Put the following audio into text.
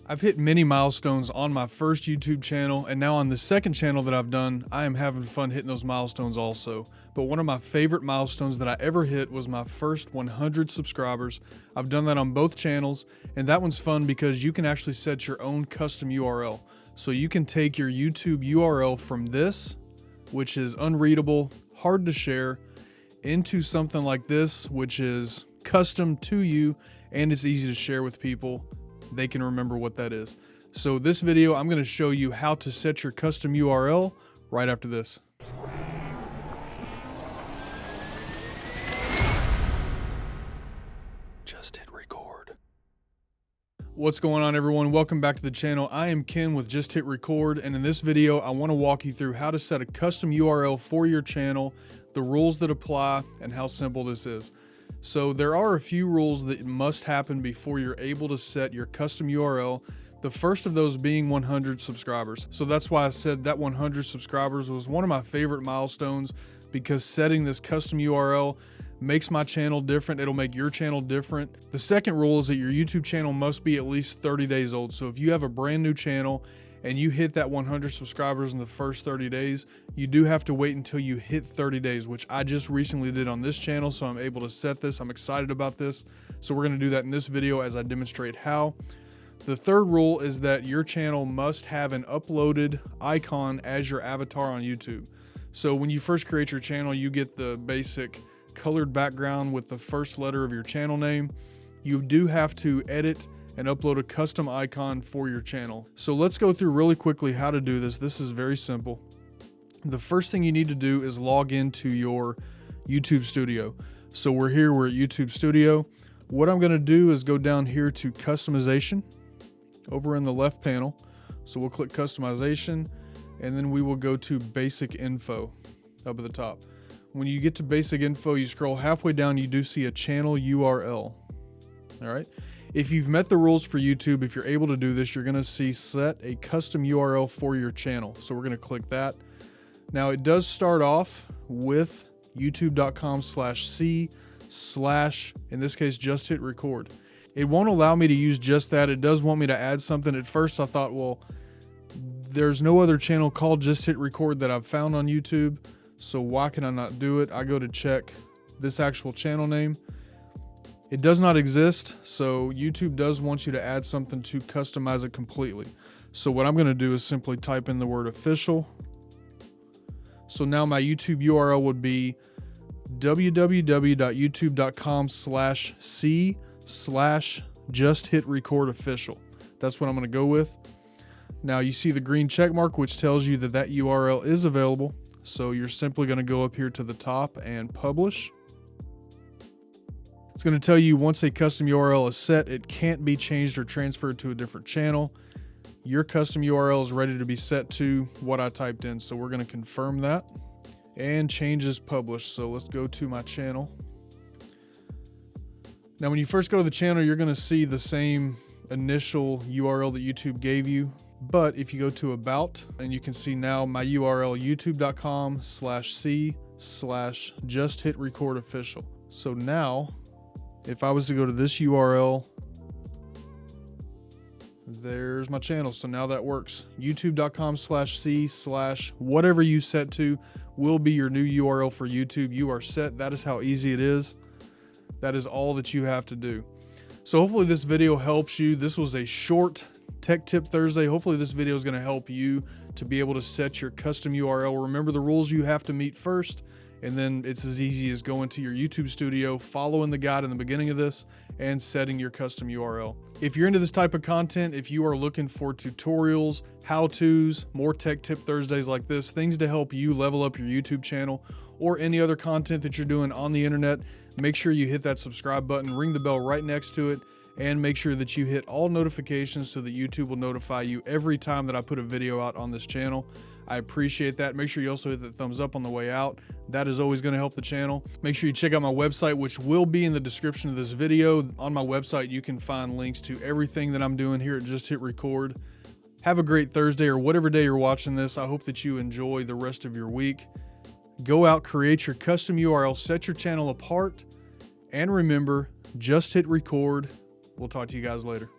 I've hit many milestones on my first YouTube channel, and now on the second channel that I've done, I am having fun hitting those milestones also. But one of my favorite milestones that I ever hit was my first 100 subscribers. I've done that on both channels, and that one's fun because you can actually set your own custom URL. So you can take your YouTube URL from this, which is unreadable, hard to share, into something like this, which is custom to you, and it's easy to share with people. They can remember what that is. So this video, I'm going to show you how to set your custom URL right after this. Just hit record. What's going on, everyone? Welcome back to the channel. I am Ken with Just Hit Record, and in this video, I want to walk you through how to set a custom URL for your channel, the rules that apply, and how simple this is. So there are a few rules that must happen before you're able to set your custom URL. The first of those being 100 subscribers. So that's why I said that 100 subscribers was one of my favorite milestones, because setting this custom URL makes my channel different. It'll make your channel different. The second rule is that your YouTube channel must be at least 30 days old. So if you have a brand new channel and you hit that 100 subscribers in the first 30 days, you do have to wait until you hit 30 days, which I just recently did on this channel. So I'm able to set this. I'm excited about this. So we're going to do that in this video as I demonstrate how. The third rule is that your channel must have an uploaded icon as your avatar on YouTube. So when you first create your channel, you get the basic colored background with the first letter of your channel name. You do have to edit and upload a custom icon for your channel. So let's go through really quickly how to do this. This is very simple. The first thing you need to do is log into your YouTube Studio. So we're at YouTube Studio. What I'm gonna do is go down here to customization over in the left panel. So we'll click customization, and then we will go to basic info up at the top. When you get to basic info, you scroll halfway down, you do see a channel URL. All right. If you've met the rules for YouTube, if you're able to do this, you're going to see set a custom URL for your channel. So we're going to click that. Now it does start off with youtube.com/c/ in this case, just hit record. It won't allow me to use just that. It does want me to add something. At first I thought, well, there's no other channel called Just Hit Record that I've found on YouTube. So why can I not do it? I go to check this actual channel name. It does not exist, so YouTube does want you to add something to customize it completely. So what I'm going to do is simply type in the word official. So now my YouTube URL would be www.youtube.com/c/justhitrecordofficial. That's what I'm going to go with. Now you see the green check mark, which tells you that that URL is available. So you're simply going to go up here to the top and publish. It's going to tell you once a custom URL is set, it can't be changed or transferred to a different channel. Your custom URL is ready to be set to what I typed in. So we're going to confirm that, and change is published. So let's go to my channel. Now, when you first go to the channel, you're going to see the same initial URL that YouTube gave you. But if you go to about, and you can see now my URL, youtube.com/c/justhitrecordofficial. So now, if I was to go to this URL, there's my channel. So now that works. youtube.com/c/ whatever you set to will be your new URL for YouTube. You are set. That is how easy it is. That is all that you have to do. So hopefully this video helps you. This was a short Tech Tip Thursday. Hopefully this video is going to help you to be able to set your custom URL. Remember the rules you have to meet first, and then it's as easy as going to your YouTube Studio, following the guide in the beginning of this, and setting your custom URL. If you're into this type of content, if you are looking for tutorials, how-tos, more Tech Tip Thursdays like this, things to help you level up your YouTube channel, or any other content that you're doing on the internet, make sure you hit that subscribe button, ring the bell right next to it, and make sure that you hit all notifications so that YouTube will notify you every time that I put a video out on this channel. I appreciate that. Make sure you also hit the thumbs up on the way out. That is always going to help the channel. Make sure you check out my website, which will be in the description of this video. On my website, you can find links to everything that I'm doing here at Just Hit Record. Have a great Thursday, or whatever day you're watching this. I hope that you enjoy the rest of your week. Go out, create your custom URL, set your channel apart, and remember, just hit record. We'll talk to you guys later.